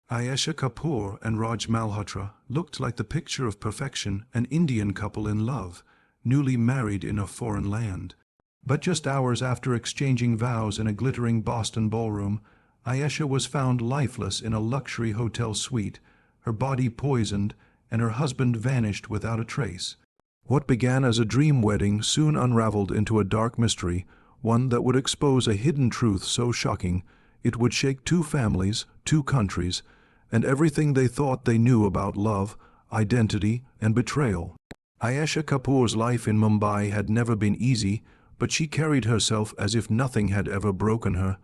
Ayesha Kapoor and Raj Malhotra looked like the picture of perfection, an Indian couple in love, newly married in a foreign land. But just hours after exchanging vows in a glittering Boston ballroom, Ayesha was found lifeless in a luxury hotel suite, her body poisoned, and her husband vanished without a trace. What began as a dream wedding soon unraveled into a dark mystery, one that would expose a hidden truth so shocking it would shake two families, two countries, and everything they thought they knew about love, identity, and betrayal. Ayesha Kapoor's life in Mumbai had never been easy, but she carried herself as if nothing had ever broken her.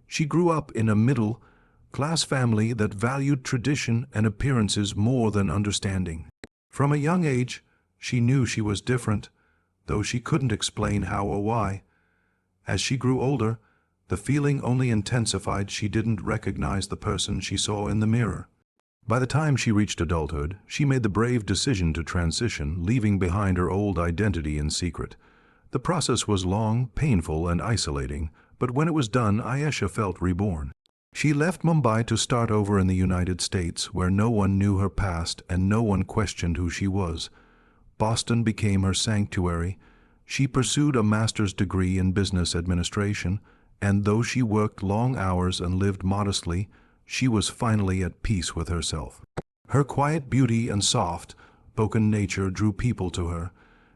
She grew up in a middle-class family that valued tradition and appearances more than understanding. From a young age, she knew she was different, though she couldn't explain how or why. As she grew older, the feeling only intensified. She didn't recognize the person she saw in the mirror. By the time she reached adulthood, she made the brave decision to transition, leaving behind her old identity in secret. The process was long, painful, and isolating, but when it was done, Ayesha felt reborn. She left Mumbai to start over in the United States, where no one knew her past and no one questioned who she was. Boston became her sanctuary. She pursued a master's degree in business administration, and though she worked long hours and lived modestly, she was finally at peace with herself. Her quiet beauty and soft-spoken nature drew people to her.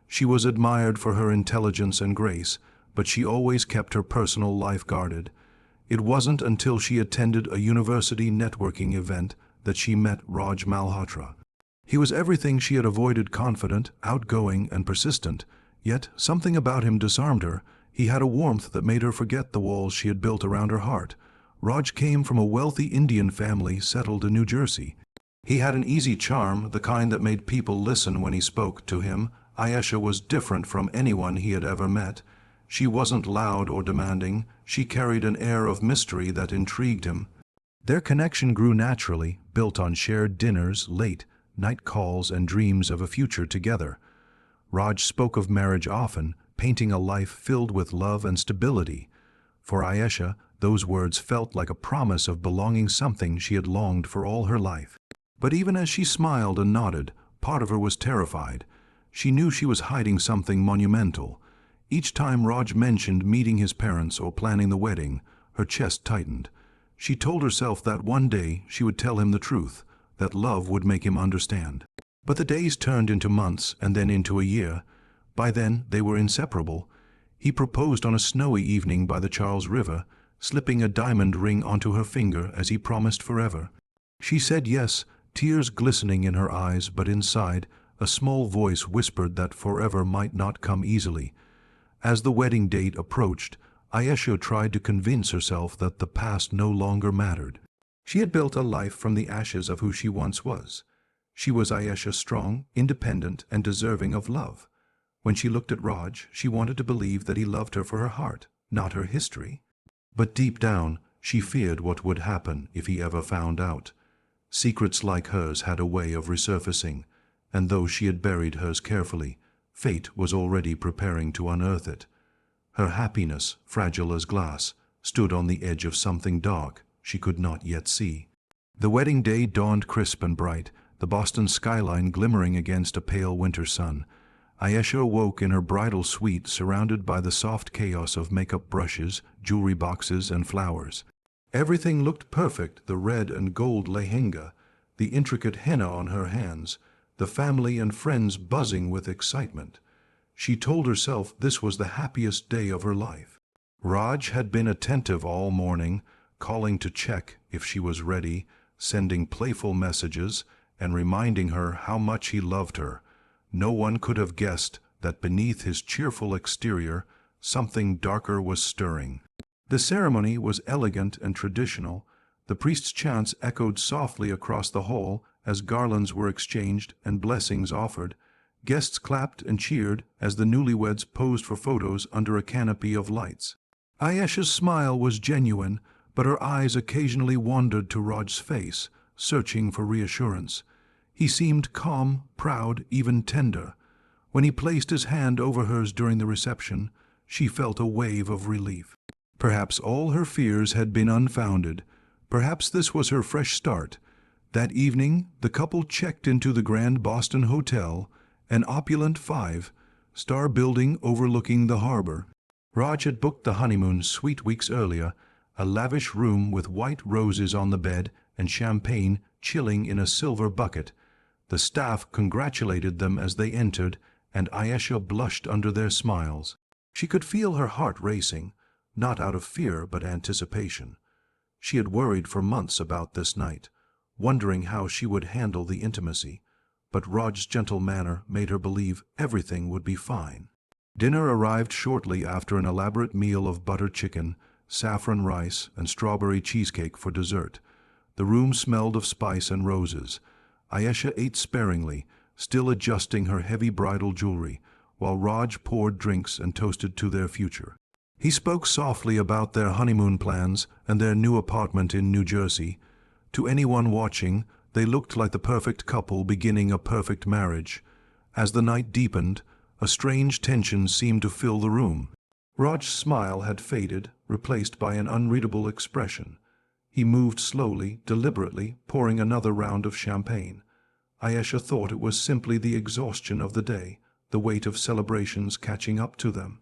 She was admired for her intelligence and grace, but she always kept her personal life guarded. It wasn't until she attended a university networking event that she met Raj Malhotra. He was everything she had avoided: confident, outgoing, and persistent, yet something about him disarmed her. He had a warmth that made her forget the walls she had built around her heart. Raj came from a wealthy Indian family settled in New Jersey. He had an easy charm, the kind that made people listen when he spoke to him. Ayesha was different from anyone he had ever met. She wasn't loud or demanding. She carried an air of mystery that intrigued him. Their connection grew naturally, built on shared dinners, late-night calls, and dreams of a future together. Raj spoke of marriage often, painting a life filled with love and stability. For Ayesha, those words felt like a promise of belonging, something she had longed for all her life. But even as she smiled and nodded, part of her was terrified. She knew she was hiding something monumental. Each time Raj mentioned meeting his parents or planning the wedding, her chest tightened. She told herself that one day she would tell him the truth, that love would make him understand. But the days turned into months and then into a year. By then, they were inseparable. He proposed on a snowy evening by the Charles River, slipping a diamond ring onto her finger as he promised forever. She said yes, tears glistening in her eyes, but inside, a small voice whispered that forever might not come easily. As the wedding date approached, Ayesha tried to convince herself that the past no longer mattered. She had built a life from the ashes of who she once was. She was Ayesha, strong, independent, and deserving of love. When she looked at Raj, she wanted to believe that he loved her for her heart, not her history. But deep down, she feared what would happen if he ever found out. Secrets like hers had a way of resurfacing, and though she had buried hers carefully, fate was already preparing to unearth it. Her happiness, fragile as glass, stood on the edge of something dark she could not yet see. The wedding day dawned crisp and bright, the Boston skyline glimmering against a pale winter sun. Ayesha awoke in her bridal suite, surrounded by the soft chaos of makeup brushes, jewelry boxes, and flowers. Everything looked perfect: the red and gold lehenga, the intricate henna on her hands, the family and friends buzzing with excitement. She told herself this was the happiest day of her life. Raj had been attentive all morning, calling to check if she was ready, sending playful messages, and reminding her how much he loved her. No one could have guessed that beneath his cheerful exterior, something darker was stirring. The ceremony was elegant and traditional. The priest's chants echoed softly across the hall as garlands were exchanged and blessings offered. Guests clapped and cheered as the newlyweds posed for photos under a canopy of lights. Ayesha's smile was genuine, but her eyes occasionally wandered to Raj's face, searching for reassurance. He seemed calm, proud, even tender. When he placed his hand over hers during the reception, she felt a wave of relief. Perhaps all her fears had been unfounded. Perhaps this was her fresh start. That evening, the couple checked into the Grand Boston Hotel, an opulent five-star building overlooking the harbor. Raj had booked the honeymoon suite weeks earlier, a lavish room with white roses on the bed and champagne chilling in a silver bucket. The staff congratulated them as they entered, and Ayesha blushed under their smiles. She could feel her heart racing, not out of fear but anticipation. She had worried for months about this night, wondering how she would handle the intimacy, but Raj's gentle manner made her believe everything would be fine. Dinner arrived shortly after an elaborate meal of butter chicken, saffron rice, and strawberry cheesecake for dessert. The room smelled of spice and roses. Ayesha ate sparingly, still adjusting her heavy bridal jewelry, while Raj poured drinks and toasted to their future. He spoke softly about their honeymoon plans and their new apartment in New Jersey. To anyone watching, they looked like the perfect couple beginning a perfect marriage. As the night deepened, a strange tension seemed to fill the room. Raj's smile had faded, replaced by an unreadable expression. He moved slowly, deliberately, pouring another round of champagne. Ayesha thought it was simply the exhaustion of the day, the weight of celebrations catching up to them.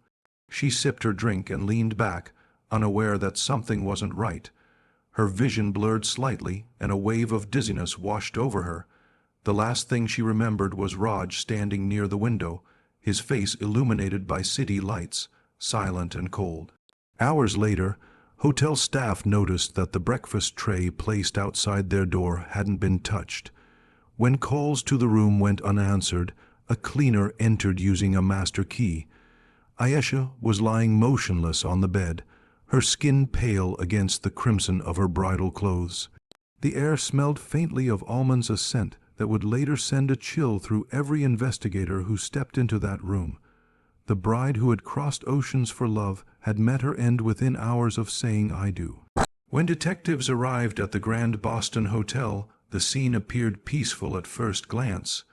She sipped her drink and leaned back, unaware that something wasn't right. Her vision blurred slightly, and a wave of dizziness washed over her. The last thing she remembered was Raj standing near the window, his face illuminated by city lights, silent and cold. Hours later, hotel staff noticed that the breakfast tray placed outside their door hadn't been touched. When calls to the room went unanswered, a cleaner entered using a master key. Ayesha was lying motionless on the bed, her skin pale against the crimson of her bridal clothes. The air smelled faintly of almonds, a scent that would later send a chill through every investigator who stepped into that room. The bride who had crossed oceans for love had met her end within hours of saying "I do." When detectives arrived at the Grand Boston Hotel, the scene appeared peaceful at first glance.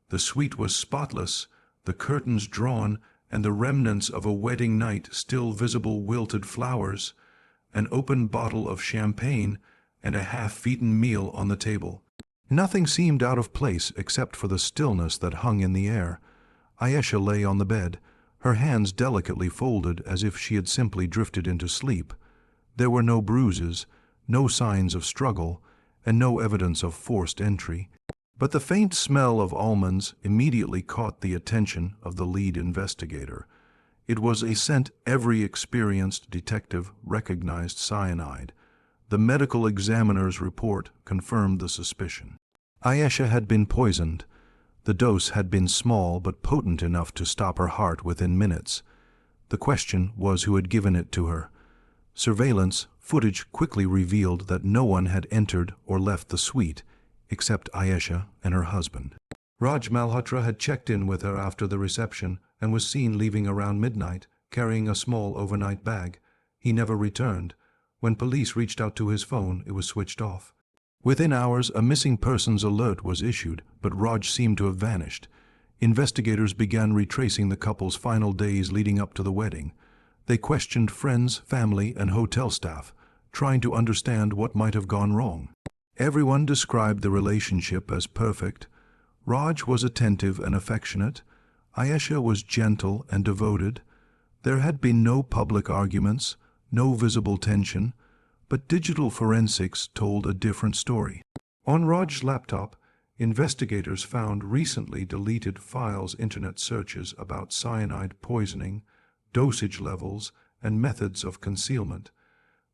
The suite was spotless, the curtains drawn, and the remnants of a wedding night still visible: wilted flowers, an open bottle of champagne, and a half-eaten meal on the table. Nothing seemed out of place except for the stillness that hung in the air. Ayesha lay on the bed, her hands delicately folded as if she had simply drifted into sleep. There were no bruises, no signs of struggle, and no evidence of forced entry. But the faint smell of almonds immediately caught the attention of the lead investigator. It was a scent every experienced detective recognized: cyanide. The medical examiner's report confirmed the suspicion. Ayesha had been poisoned. The dose had been small but potent enough to stop her heart within minutes. The question was who had given it to her. Surveillance footage quickly revealed that no one had entered or left the suite, except Ayesha and her husband. Raj Malhotra had checked in with her after the reception and was seen leaving around midnight, carrying a small overnight bag. He never returned. When police reached out to his phone, it was switched off. Within hours, a missing persons alert was issued, but Raj seemed to have vanished. Investigators began retracing the couple's final days leading up to the wedding. They questioned friends, family, and hotel staff, trying to understand what might have gone wrong. Everyone described the relationship as perfect. Raj was attentive and affectionate. Ayesha was gentle and devoted. There had been no public arguments, no visible tension, but digital forensics told a different story. On Raj's laptop, investigators found recently deleted files, internet searches about cyanide poisoning, dosage levels, and methods of concealment.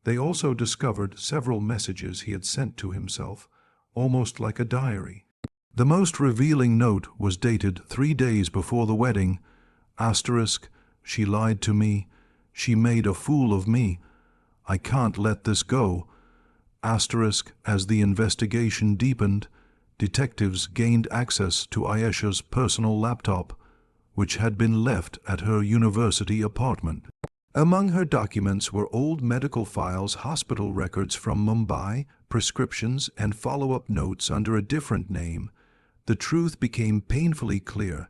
They also discovered several messages he had sent to himself, almost like a diary. The most revealing note was dated 3 days before the wedding. Asterisk, "She lied to me. She made a fool of me. I can't let this go." Asterisk, as the investigation deepened, detectives gained access to Ayesha's personal laptop, which had been left at her university apartment. Among her documents were old medical files, hospital records from Mumbai, prescriptions, and follow-up notes under a different name. The truth became painfully clear.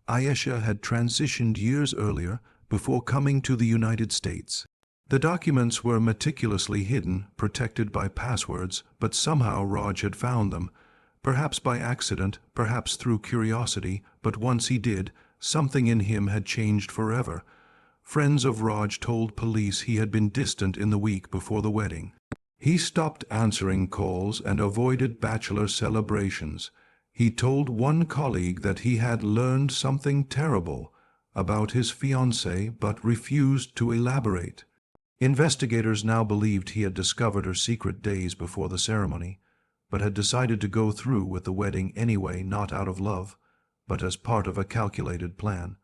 Ayesha had transitioned years earlier, before coming to the United States. The documents were meticulously hidden, protected by passwords, but somehow Raj had found them. Perhaps by accident, perhaps through curiosity, but once he did, something in him had changed forever. Friends of Raj told police he had been distant in the week before the wedding. He stopped answering calls and avoided bachelor celebrations. He told one colleague that he had learned something terrible about his fiancée but refused to elaborate. Investigators now believed he had discovered her secret days before the ceremony, but had decided to go through with the wedding anyway, not out of love, but as part of a calculated plan.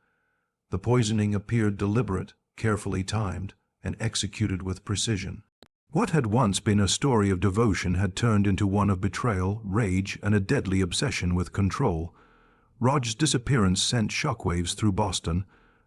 The poisoning appeared deliberate, carefully timed, and executed with precision. What had once been a story of devotion had turned into one of betrayal, rage, and a deadly obsession with control. Raj's disappearance sent shockwaves through Boston.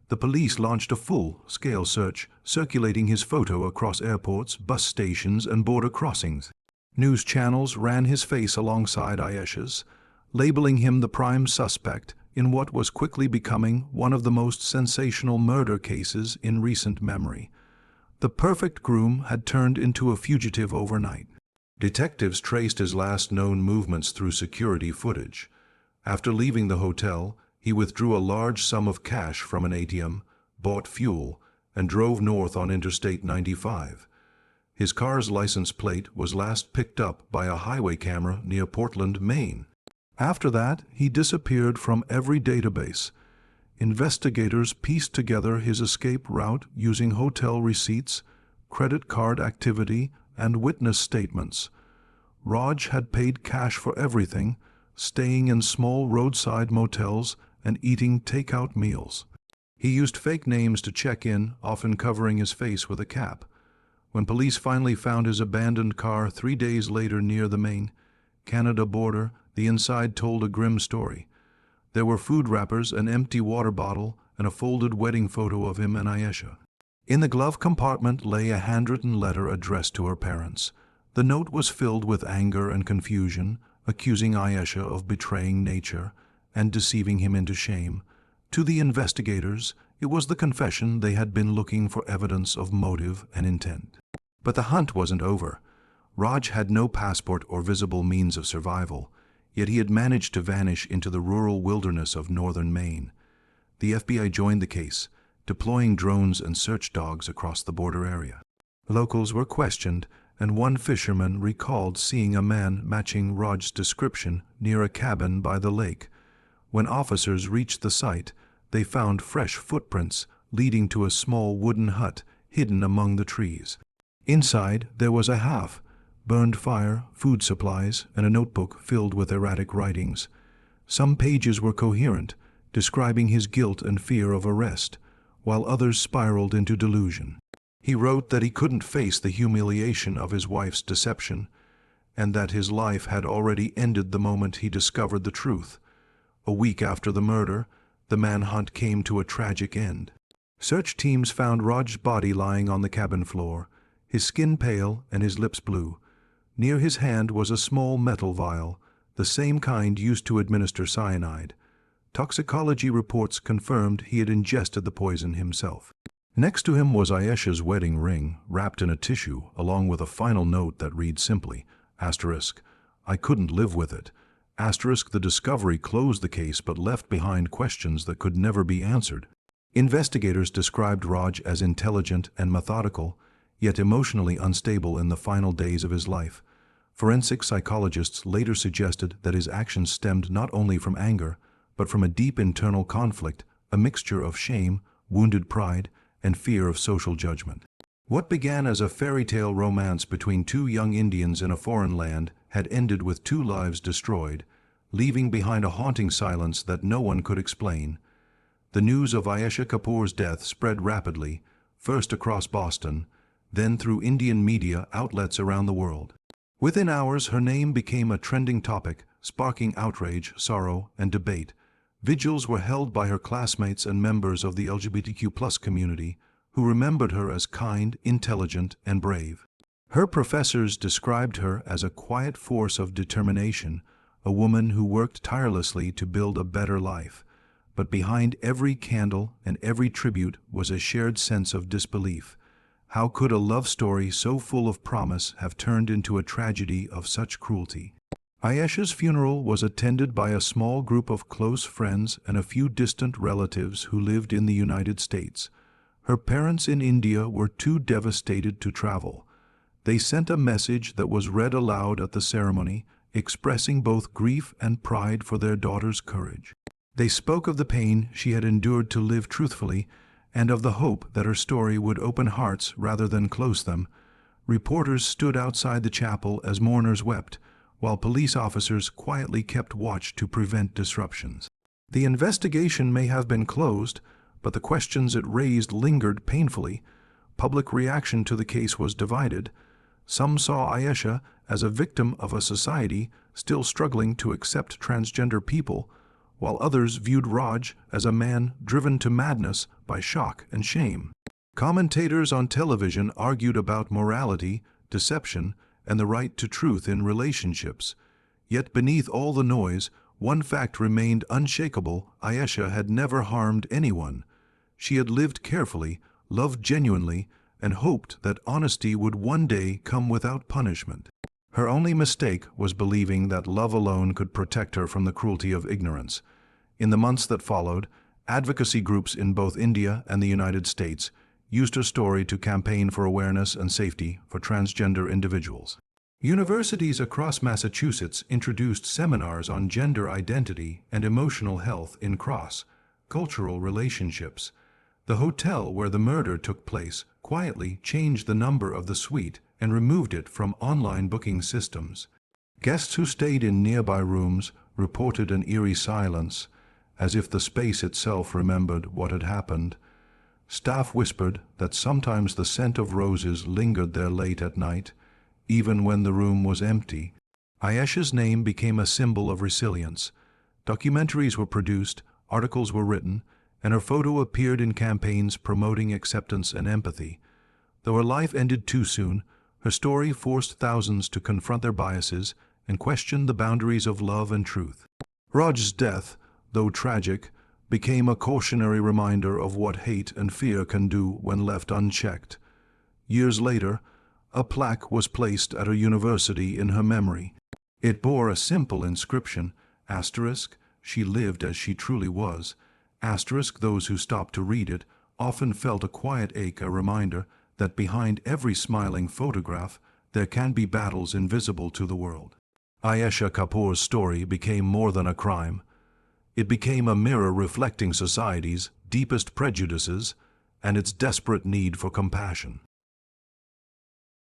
The police launched a full-scale search, circulating his photo across airports, bus stations, and border crossings. News channels ran his face alongside Ayesha's, labeling him the prime suspect in what was quickly becoming one of the most sensational murder cases in recent memory. The perfect groom had turned into a fugitive overnight. Detectives traced his last known movements through security footage. After leaving the hotel, he withdrew a large sum of cash from an ATM, bought fuel, and drove north on Interstate 95. His car's license plate was last picked up by a highway camera near Portland, Maine. After that, he disappeared from every database. Investigators pieced together his escape route using hotel receipts, credit card activity, and witness statements. Raj had paid cash for everything, staying in small roadside motels and eating takeout meals. He used fake names to check in, often covering his face with a cap. When police finally found his abandoned car 3 days later near the Maine-Canada border, the inside told a grim story. There were food wrappers, an empty water bottle, and a folded wedding photo of him and Ayesha. In the glove compartment lay a handwritten letter addressed to her parents. The note was filled with anger and confusion, accusing Ayesha of betraying nature and deceiving him into shame. To the investigators, it was the confession they had been looking for, evidence of motive and intent. But the hunt wasn't over. Raj had no passport or visible means of survival, yet he had managed to vanish into the rural wilderness of northern Maine. The FBI joined the case, deploying drones and search dogs across the border area. Locals were questioned, and one fisherman recalled seeing a man matching Raj's description near a cabin by the lake. When officers reached the site, they found fresh footprints leading to a small wooden hut hidden among the trees. Inside, there was a half-burned fire, food supplies, and a notebook filled with erratic writings. Some pages were coherent, describing his guilt and fear of arrest, while others spiraled into delusion. He wrote that he couldn't face the humiliation of his wife's deception, and that his life had already ended the moment he discovered the truth. A week after the murder, the manhunt came to a tragic end. Search teams found Raj's body lying on the cabin floor, his skin pale and his lips blue. Near his hand was a small metal vial, the same kind used to administer cyanide. Toxicology reports confirmed he had ingested the poison himself. Next to him was Ayesha's wedding ring, wrapped in a tissue, along with a final note that read simply, "I couldn't live with it." The discovery closed the case but left behind questions that could never be answered. Investigators described Raj as intelligent and methodical, yet emotionally unstable in the final days of his life. Forensic psychologists later suggested that his actions stemmed not only from anger, but from a deep internal conflict, a mixture of shame, wounded pride, and fear of social judgment. What began as a fairy tale romance between two young Indians in a foreign land had ended with 2 lives destroyed, leaving behind a haunting silence that no one could explain. The news of Ayesha Kapoor's death spread rapidly, first across Boston, then through Indian media outlets around the world. Within hours, her name became a trending topic, sparking outrage, sorrow, and debate. Vigils were held by her classmates and members of the LGBTQ+ community, who remembered her as kind, intelligent, and brave. Her professors described her as a quiet force of determination, a woman who worked tirelessly to build a better life. But behind every candle and every tribute was a shared sense of disbelief. How could a love story so full of promise have turned into a tragedy of such cruelty? Ayesha's funeral was attended by a small group of close friends and a few distant relatives who lived in the United States. Her parents in India were too devastated to travel. They sent a message that was read aloud at the ceremony, expressing both grief and pride for their daughter's courage. They spoke of the pain she had endured to live truthfully, and of the hope that her story would open hearts rather than close them. Reporters stood outside the chapel as mourners wept, while police officers quietly kept watch to prevent disruptions. The investigation may have been closed, but the questions it raised lingered painfully. Public reaction to the case was divided. Some saw Ayesha as a victim of a society still struggling to accept transgender people, while others viewed Raj as a man driven to madness by shock and shame. Commentators on television argued about morality, deception, and the right to truth in relationships. Yet beneath all the noise, one fact remained unshakable: Ayesha had never harmed anyone. She had lived carefully, loved genuinely, and hoped that honesty would one day come without punishment. Her only mistake was believing that love alone could protect her from the cruelty of ignorance. In the months that followed, advocacy groups in both India and the United States used her story to campaign for awareness and safety for transgender individuals. Universities across Massachusetts introduced seminars on gender identity and emotional health in cross-cultural relationships. The hotel where the murder took place quietly changed the number of the suite and removed it from online booking systems. Guests who stayed in nearby rooms reported an eerie silence, as if the space itself remembered what had happened. Staff whispered that sometimes the scent of roses lingered there late at night, even when the room was empty. Ayesha's name became a symbol of resilience. Documentaries were produced, articles were written, and her photo appeared in campaigns promoting acceptance and empathy. Though her life ended too soon, her story forced thousands to confront their biases and question the boundaries of love and truth. Raj's death, though tragic, became a cautionary reminder of what hate and fear can do when left unchecked. Years later, a plaque was placed at a university in her memory. It bore a simple inscription, *, she lived as she truly was. *, those who stopped to read it often felt a quiet ache, a reminder that behind every smiling photograph there can be battles invisible to the world. Ayesha Kapoor's story became more than a crime. It became a mirror reflecting society's deepest prejudices and its desperate need for compassion.